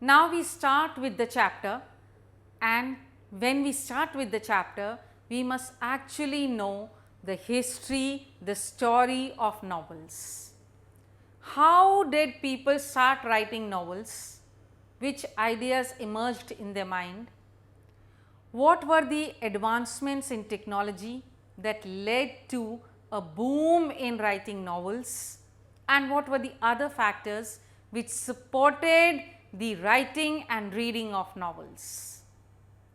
Now we start with the chapter, and when we start with the chapter, we must actually know the history, the story of novels. How did people start writing novels? Which ideas emerged in their mind? What were the advancements in technology that led to a boom in writing novels, and what were the other factors which supported the writing and reading of novels?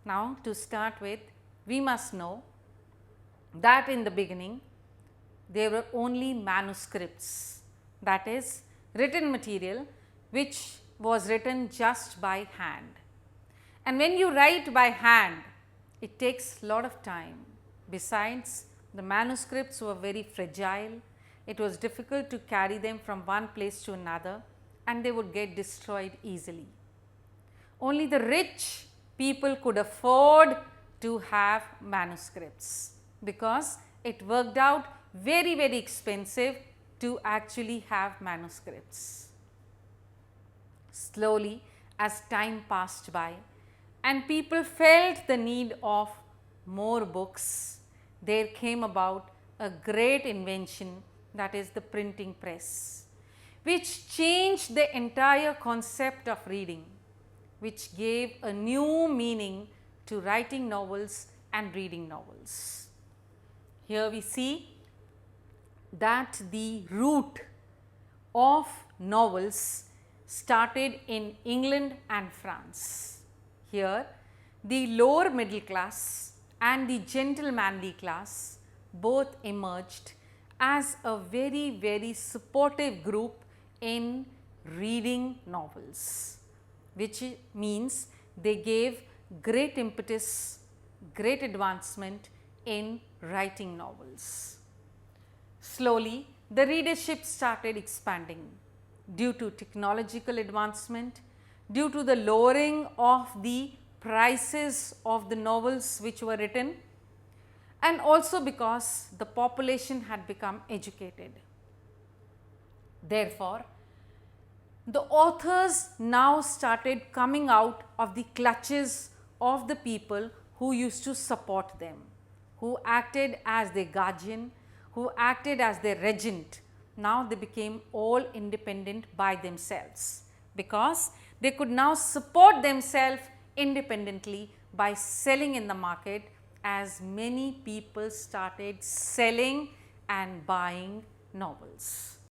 Now, to start with, we must know that in the beginning there were only manuscripts, that is written material which was written just by hand. And when you write by hand, it takes a lot of time. Besides, the manuscripts were very fragile. It was difficult to carry them from one place to another, and they would get destroyed easily. Only the rich people could afford to have manuscripts, because it worked out very, very expensive to actually have manuscripts. Slowly, as time passed by and people felt the need of more books, there came about a great invention, that is the printing press, which changed the entire concept of reading, which gave a new meaning to writing novels and reading novels. Here we see that the root of novels started in England and France. Here, the lower middle class and the gentlemanly class both emerged as a very, very supportive group in reading novels, which means they gave great impetus, great advancement in writing novels. Slowly, the readership started expanding due to technological advancement, due to the lowering of the prices of the novels which were written, and also because the population had become educated. Therefore, the authors now started coming out of the clutches of the people who used to support them, who acted as their guardian, who acted as their regent. Now they became all independent by themselves, because they could now support themselves independently by selling in the market, as many people started selling and buying novels.